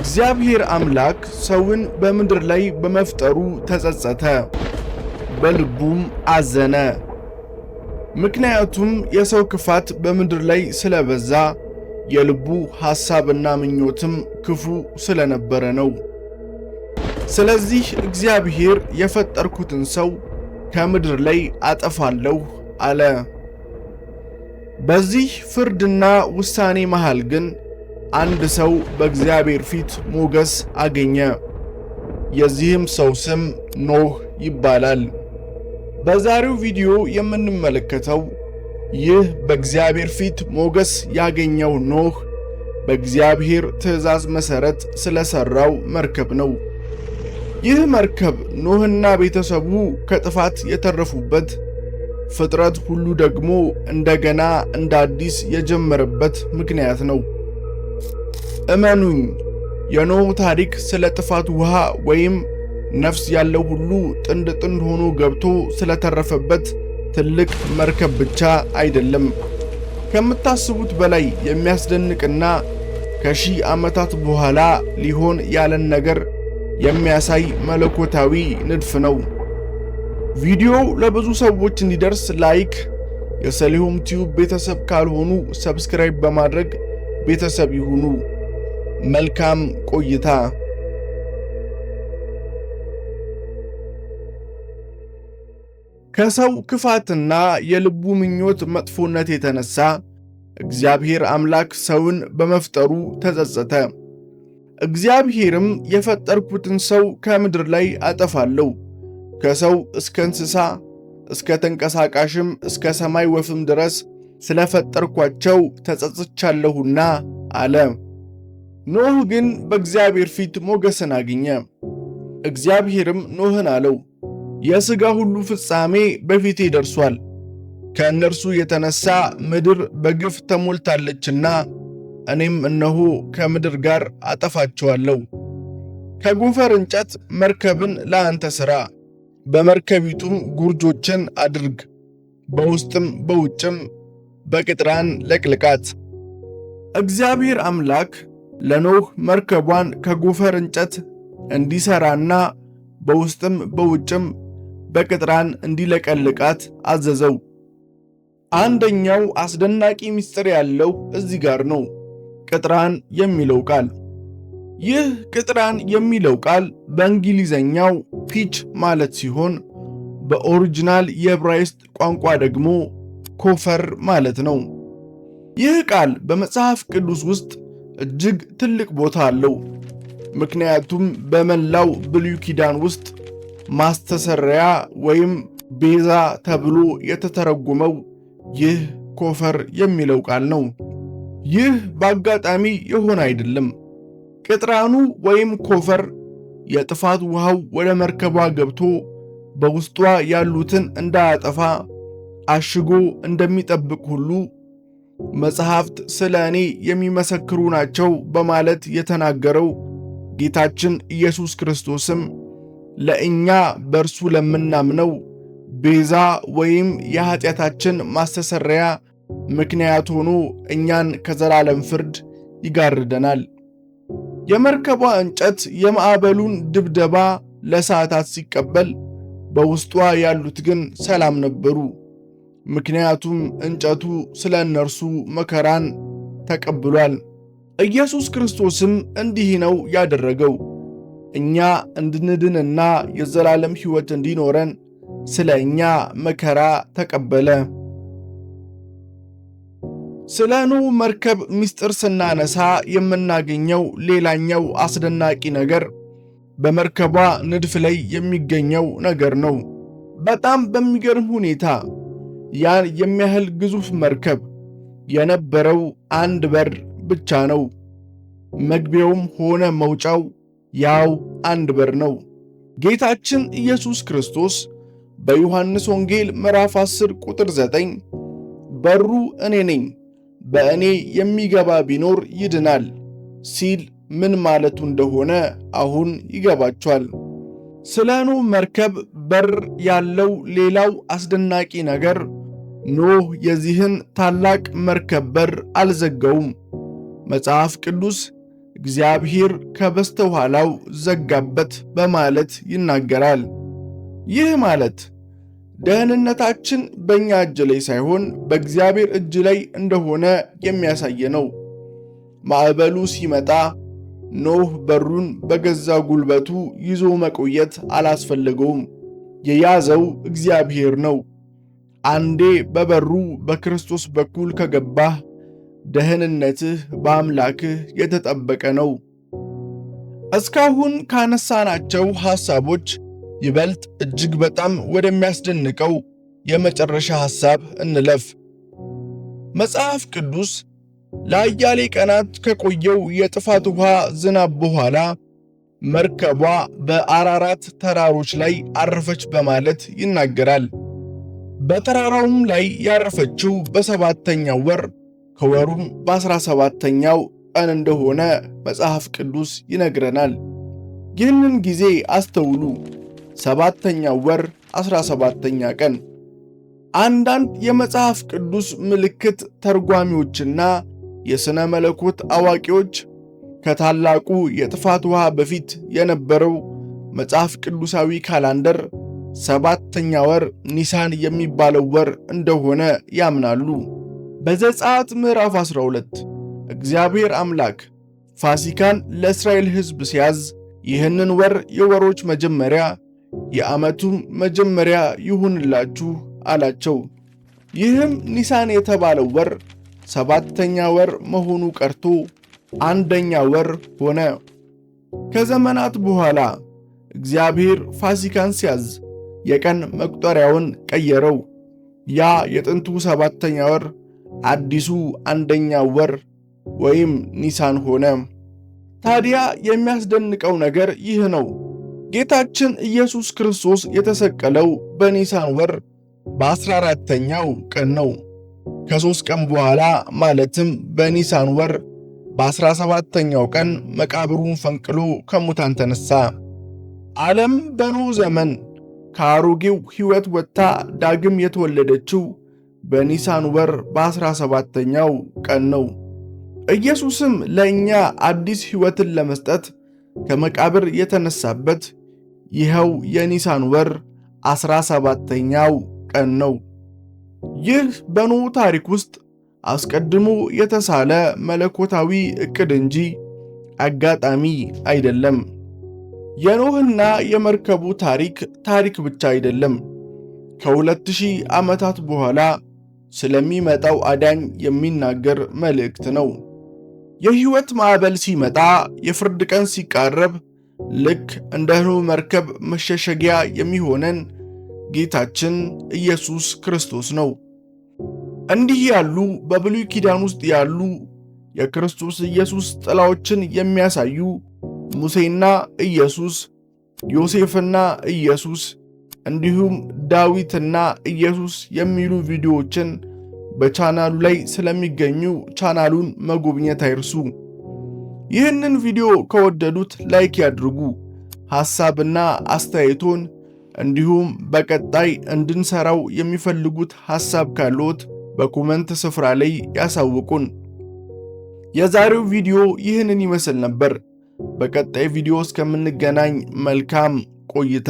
እግዚአብሔር አምላክ ሰውን በምድር ላይ በመፍጠሩ ተጸጸተ፣ በልቡም አዘነ። ምክንያቱም የሰው ክፋት በምድር ላይ ስለበዛ የልቡ ሐሳብና ምኞትም ክፉ ስለነበረ ነው። ስለዚህ እግዚአብሔር የፈጠርኩትን ሰው ከምድር ላይ አጠፋለሁ አለ። በዚህ ፍርድና ውሳኔ መሃል ግን አንድ ሰው በእግዚአብሔር ፊት ሞገስ አገኘ። የዚህም ሰው ስም ኖህ ይባላል። በዛሬው ቪዲዮ የምንመለከተው ይህ በእግዚአብሔር ፊት ሞገስ ያገኘው ኖህ በእግዚአብሔር ትእዛዝ መሠረት ስለሰራው መርከብ ነው። ይህ መርከብ ኖህና ቤተሰቡ ከጥፋት የተረፉበት፣ ፍጥረት ሁሉ ደግሞ እንደገና እንደ አዲስ የጀመረበት ምክንያት ነው። እመኑኝ፣ የኖህ ታሪክ ስለ ጥፋት ውሃ ወይም ነፍስ ያለው ሁሉ ጥንድ ጥንድ ሆኖ ገብቶ ስለተረፈበት ትልቅ መርከብ ብቻ አይደለም። ከምታስቡት በላይ የሚያስደንቅና ከሺህ ዓመታት በኋላ ሊሆን ያለን ነገር የሚያሳይ መለኮታዊ ንድፍ ነው። ቪዲዮው ለብዙ ሰዎች እንዲደርስ ላይክ፣ የሰሊሆም ቲዩብ ቤተሰብ ካልሆኑ ሰብስክራይብ በማድረግ ቤተሰብ ይሁኑ። መልካም ቆይታ። ከሰው ክፋትና የልቡ ምኞት መጥፎነት የተነሳ እግዚአብሔር አምላክ ሰውን በመፍጠሩ ተጸጸተ። እግዚአብሔርም የፈጠርኩትን ሰው ከምድር ላይ አጠፋለሁ፣ ከሰው እስከ እንስሳ እስከ ተንቀሳቃሽም እስከ ሰማይ ወፍም ድረስ ስለፈጠርኳቸው ተጸጽቻለሁና አለ። ኖህ ግን በእግዚአብሔር ፊት ሞገስን አገኘ። እግዚአብሔርም ኖህን አለው፣ የሥጋ ሁሉ ፍጻሜ በፊቴ ደርሷል። ከእነርሱ የተነሳ ምድር በግፍ ተሞልታለችና እኔም እነሆ ከምድር ጋር አጠፋቸዋለሁ። ከጎፈር እንጨት መርከብን ለአንተ ሥራ፣ በመርከቢቱም ጉርጆችን አድርግ፣ በውስጥም በውጭም በቅጥራን ለቅልቃት። እግዚአብሔር አምላክ ለኖህ መርከቧን ከጎፈር እንጨት እንዲሠራና በውስጥም በውጭም በቅጥራን እንዲለቀልቃት አዘዘው። አንደኛው አስደናቂ ምስጢር ያለው እዚህ ጋር ነው፣ ቅጥራን የሚለው ቃል። ይህ ቅጥራን የሚለው ቃል በእንግሊዘኛው ፒች ማለት ሲሆን በኦሪጂናል የዕብራይስጥ ቋንቋ ደግሞ ኮፈር ማለት ነው። ይህ ቃል በመጽሐፍ ቅዱስ ውስጥ እጅግ ትልቅ ቦታ አለው። ምክንያቱም በመላው ብሉይ ኪዳን ውስጥ ማስተሰሪያ ወይም ቤዛ ተብሎ የተተረጎመው ይህ ኮፈር የሚለው ቃል ነው። ይህ በአጋጣሚ የሆነ አይደለም። ቅጥራኑ ወይም ኮፈር የጥፋት ውሃው ወደ መርከቧ ገብቶ በውስጧ ያሉትን እንዳያጠፋ አሽጎ እንደሚጠብቅ ሁሉ መጽሐፍት ስለ እኔ የሚመሰክሩ ናቸው በማለት የተናገረው ጌታችን ኢየሱስ ክርስቶስም ለእኛ በእርሱ ለምናምነው ቤዛ ወይም የኃጢአታችን ማስተሰሪያ ምክንያት ሆኖ እኛን ከዘላለም ፍርድ ይጋርደናል። የመርከቧ እንጨት የማዕበሉን ድብደባ ለሰዓታት ሲቀበል፣ በውስጧ ያሉት ግን ሰላም ነበሩ። ምክንያቱም እንጨቱ ስለ እነርሱ መከራን ተቀብሏል። ኢየሱስ ክርስቶስም እንዲህ ነው ያደረገው። እኛ እንድንድንና የዘላለም ሕይወት እንዲኖረን ስለ እኛ መከራ ተቀበለ። ስለ ኖህ መርከብ ምስጢር ስናነሳ የምናገኘው ሌላኛው አስደናቂ ነገር በመርከቧ ንድፍ ላይ የሚገኘው ነገር ነው። በጣም በሚገርም ሁኔታ ያን የሚያህል ግዙፍ መርከብ የነበረው አንድ በር ብቻ ነው። መግቢያውም ሆነ መውጫው ያው አንድ በር ነው። ጌታችን ኢየሱስ ክርስቶስ በዮሐንስ ወንጌል ምዕራፍ 10 ቁጥር 9 በሩ እኔ ነኝ፣ በእኔ የሚገባ ቢኖር ይድናል ሲል ምን ማለቱ እንደሆነ አሁን ይገባችኋል። ስለ ኖህ መርከብ በር ያለው ሌላው አስደናቂ ነገር ኖህ የዚህን ታላቅ መርከብ በር አልዘጋውም። መጽሐፍ ቅዱስ እግዚአብሔር ከበስተኋላው ዘጋበት በማለት ይናገራል። ይህ ማለት ደህንነታችን በእኛ እጅ ላይ ሳይሆን በእግዚአብሔር እጅ ላይ እንደሆነ የሚያሳይ ነው። ማዕበሉ ሲመጣ ኖህ በሩን በገዛ ጉልበቱ ይዞ መቆየት አላስፈለገውም። የያዘው እግዚአብሔር ነው። አንዴ በበሩ በክርስቶስ በኩል ከገባህ ደህንነትህ በአምላክህ የተጠበቀ ነው። እስካሁን ካነሳናቸው ሐሳቦች ይበልጥ እጅግ በጣም ወደሚያስደንቀው የመጨረሻ ሐሳብ እንለፍ። መጽሐፍ ቅዱስ ለአያሌ ቀናት ከቆየው የጥፋት ውሃ ዝናብ በኋላ መርከቧ በአራራት ተራሮች ላይ አረፈች በማለት ይናገራል። በተራራውም ላይ ያረፈችው በሰባተኛው ወር ከወሩም በ17ኛው ቀን እንደሆነ መጽሐፍ ቅዱስ ይነግረናል። ይህንን ጊዜ አስተውሉ። ሰባተኛው ወር 17ኛ ቀን። አንዳንድ የመጽሐፍ ቅዱስ ምልክት ተርጓሚዎችና የሥነ መለኮት አዋቂዎች ከታላቁ የጥፋት ውሃ በፊት የነበረው መጽሐፍ ቅዱሳዊ ካላንደር ሰባተኛ ወር ኒሳን የሚባለው ወር እንደሆነ ያምናሉ። በዘጸአት ምዕራፍ 12 እግዚአብሔር አምላክ ፋሲካን ለእስራኤል ሕዝብ ሲያዝ ይህንን ወር የወሮች መጀመሪያ የዓመቱም መጀመሪያ ይሁንላችሁ አላቸው። ይህም ኒሳን የተባለው ወር ሰባተኛ ወር መሆኑ ቀርቶ አንደኛ ወር ሆነ። ከዘመናት በኋላ እግዚአብሔር ፋሲካን ሲያዝ የቀን መቁጠሪያውን ቀየረው። ያ የጥንቱ ሰባተኛ ወር አዲሱ አንደኛ ወር ወይም ኒሳን ሆነ። ታዲያ የሚያስደንቀው ነገር ይህ ነው። ጌታችን ኢየሱስ ክርስቶስ የተሰቀለው በኒሳን ወር በ14ኛው ቀን ነው። ከ3 ቀን በኋላ ማለትም በኒሳን ወር በ17ኛው ቀን መቃብሩን ፈንቅሎ ከሙታን ተነሳ። ዓለም በኖኅ ዘመን ከአሮጌው ሕይወት ወጥታ ዳግም የተወለደችው በኒሳን ወር በ17ኛው ቀን ነው። ኢየሱስም ለእኛ አዲስ ሕይወትን ለመስጠት ከመቃብር የተነሳበት ይኸው የኒሳን ወር 17ኛው ቀን ነው። ይህ በኖኅ ታሪክ ውስጥ አስቀድሞ የተሳለ መለኮታዊ ዕቅድ እንጂ አጋጣሚ አይደለም። የኖኅና የመርከቡ ታሪክ ብቻ አይደለም። ከ2000 ዓመታት በኋላ ስለሚመጣው አዳኝ የሚናገር መልእክት ነው። የሕይወት ማዕበል ሲመጣ፣ የፍርድ ቀን ሲቃረብ ልክ እንደ ኖኅ መርከብ መሸሸጊያ የሚሆነን ጌታችን ኢየሱስ ክርስቶስ ነው። እንዲህ ያሉ በብሉይ ኪዳን ውስጥ ያሉ የክርስቶስ ኢየሱስ ጥላዎችን የሚያሳዩ ሙሴና ኢየሱስ፣ ዮሴፍና ኢየሱስ እንዲሁም ዳዊትና ኢየሱስ የሚሉ ቪዲዮዎችን በቻናሉ ላይ ስለሚገኙ ቻናሉን መጎብኘት አይርሱ። ይህንን ቪዲዮ ከወደዱት ላይክ ያድርጉ። ሐሳብና አስተያየቶን እንዲሁም በቀጣይ እንድንሰራው የሚፈልጉት ሐሳብ ካለዎት በኮመንት ስፍራ ላይ ያሳውቁን። የዛሬው ቪዲዮ ይህንን ይመስል ነበር። በቀጣይ ቪዲዮ እስከምንገናኝ መልካም ቆይታ